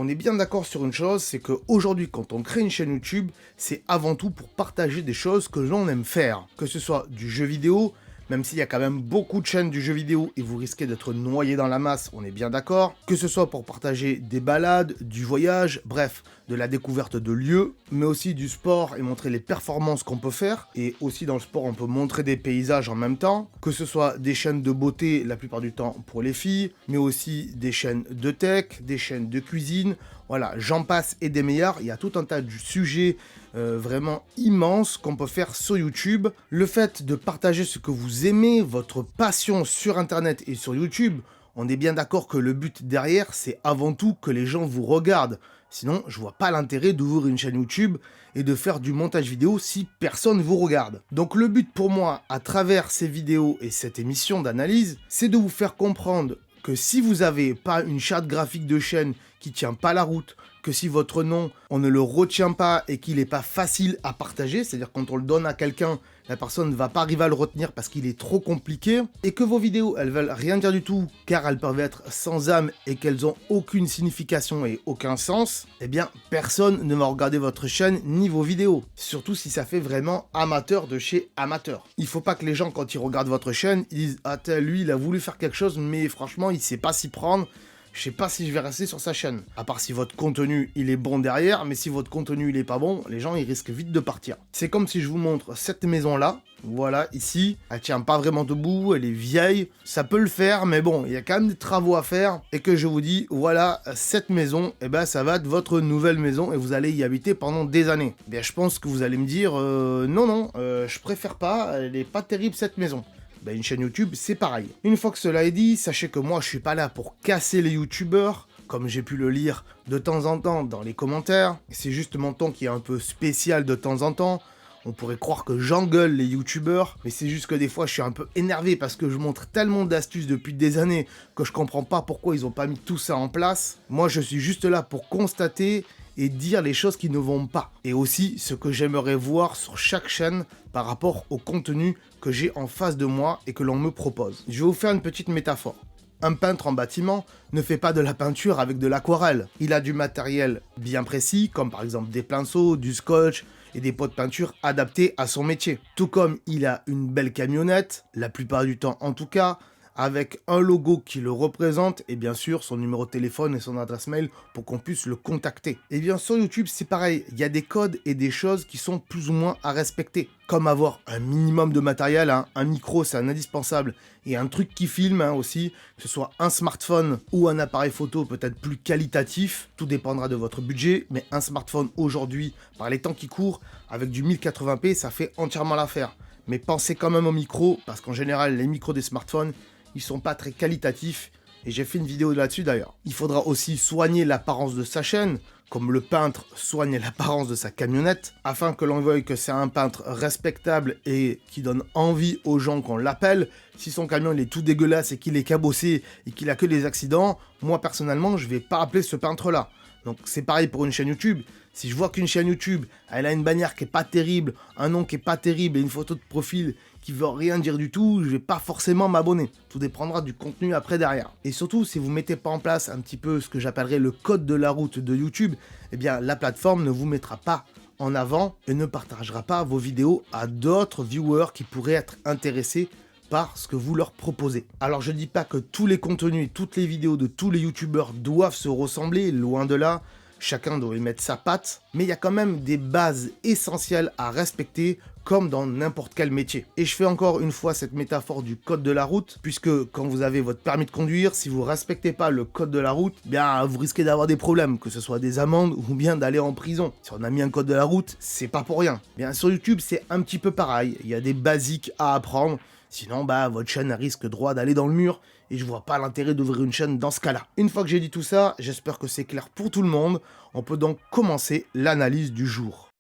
On est bien d'accord sur une chose, c'est qu'aujourd'hui, quand on crée une chaîne YouTube, c'est avant tout pour partager des choses que l'on aime faire. Que ce soit du jeu vidéo, même s'il y a quand même beaucoup de chaînes du jeu vidéo et vous risquez d'être noyé dans la masse, on est bien d'accord. Que ce soit pour partager des balades, du voyage, bref, de la découverte de lieux, mais aussi du sport et montrer les performances qu'on peut faire. Et aussi dans le sport, on peut montrer des paysages en même temps. Que ce soit des chaînes de beauté, la plupart du temps pour les filles, mais aussi des chaînes de tech, des chaînes de cuisine. Voilà, j'en passe et des meilleurs. Il y a tout un tas de sujets vraiment immenses qu'on peut faire sur YouTube. Le fait de partager ce que vous aimez, votre passion sur Internet et sur YouTube, on est bien d'accord que le but derrière, c'est avant tout que les gens vous regardent. Sinon, je vois pas l'intérêt d'ouvrir une chaîne YouTube et de faire du montage vidéo si personne vous regarde. Donc le but pour moi, à travers ces vidéos et cette émission d'analyse, c'est de vous faire comprendre que si vous n'avez pas une charte graphique de chaîne qui tient pas la route, que si votre nom, on ne le retient pas et qu'il n'est pas facile à partager, c'est-à-dire quand on le donne à quelqu'un, la personne ne va pas arriver à le retenir parce qu'il est trop compliqué, et que vos vidéos, elles veulent rien dire du tout, car elles peuvent être sans âme et qu'elles ont aucune signification et aucun sens, eh bien, personne ne va regarder votre chaîne ni vos vidéos. Surtout si ça fait vraiment amateur de chez amateur. Il faut pas que les gens, quand ils regardent votre chaîne, ils disent « Ah, lui, il a voulu faire quelque chose, mais franchement, il sait pas s'y prendre. » Je sais pas si je vais rester sur sa chaîne. À part si votre contenu, il est bon derrière, mais si votre contenu, il est pas bon, les gens, ils risquent vite de partir. C'est comme si je vous montre cette maison-là. Voilà, ici, elle tient pas vraiment debout, elle est vieille. Ça peut le faire, mais bon, il y a quand même des travaux à faire. Et que je vous dis, voilà, cette maison, eh ben, ça va être votre nouvelle maison et vous allez y habiter pendant des années. Eh bien, je pense que vous allez me dire, non, je préfère pas, elle est pas terrible cette maison. Ben, une chaîne YouTube, c'est pareil. Une fois que cela est dit, sachez que moi, je suis pas là pour casser les youtubeurs, comme j'ai pu le lire de temps en temps dans les commentaires. C'est juste mon ton qui est un peu spécial de temps en temps. On pourrait croire que j'engueule les youtubeurs, mais c'est juste que des fois, je suis un peu énervé parce que je montre tellement d'astuces depuis des années que je comprends pas pourquoi ils ont pas mis tout ça en place. Moi, je suis juste là pour constater et dire les choses qui ne vont pas. Et aussi ce que j'aimerais voir sur chaque chaîne par rapport au contenu que j'ai en face de moi et que l'on me propose. Je vais vous faire une petite métaphore. Un peintre en bâtiment ne fait pas de la peinture avec de l'aquarelle. Il a du matériel bien précis, comme par exemple des pinceaux, du scotch et des pots de peinture adaptés à son métier. Tout comme il a une belle camionnette, la plupart du temps en tout cas, avec un logo qui le représente et bien sûr son numéro de téléphone et son adresse mail pour qu'on puisse le contacter. Et bien sur YouTube c'est pareil, il y a des codes et des choses qui sont plus ou moins à respecter. Comme avoir un minimum de matériel, hein. Un micro c'est un indispensable et un truc qui filme aussi, que ce soit un smartphone ou un appareil photo peut-être plus qualitatif, tout dépendra de votre budget, mais un smartphone aujourd'hui, par les temps qui courent, avec du 1080p ça fait entièrement l'affaire. Mais pensez quand même au micro, parce qu'en général les micros des smartphones, ils sont pas très qualitatifs, et j'ai fait une vidéo là-dessus d'ailleurs. Il faudra aussi soigner l'apparence de sa chaîne, comme le peintre soigne l'apparence de sa camionnette, afin que l'on veuille que c'est un peintre respectable et qui donne envie aux gens qu'on l'appelle. Si son camion il est tout dégueulasse et qu'il est cabossé et qu'il a que des accidents, moi personnellement je vais pas appeler ce peintre-là. Donc c'est pareil pour une chaîne YouTube. Si je vois qu'une chaîne YouTube, elle a une bannière qui est pas terrible, un nom qui est pas terrible et une photo de profil qui veut rien dire du tout, je vais pas forcément m'abonner. Tout dépendra du contenu après derrière. Et surtout, si vous mettez pas en place un petit peu ce que j'appellerais le code de la route de YouTube, eh bien la plateforme ne vous mettra pas en avant et ne partagera pas vos vidéos à d'autres viewers qui pourraient être intéressés par ce que vous leur proposez. Alors je dis pas que tous les contenus et toutes les vidéos de tous les youtubeurs doivent se ressembler, loin de là, chacun doit y mettre sa patte, mais il y a quand même des bases essentielles à respecter comme dans n'importe quel métier. Et je fais encore une fois cette métaphore du code de la route, puisque quand vous avez votre permis de conduire, si vous respectez pas le code de la route, bien vous risquez d'avoir des problèmes, que ce soit des amendes ou bien d'aller en prison. Si on a mis un code de la route, c'est pas pour rien. Bien sur YouTube, c'est un petit peu pareil, il y a des basiques à apprendre. Sinon, votre chaîne risque droit d'aller dans le mur et je vois pas l'intérêt d'ouvrir une chaîne dans ce cas-là. Une fois que j'ai dit tout ça, j'espère que c'est clair pour tout le monde. On peut donc commencer l'analyse du jour.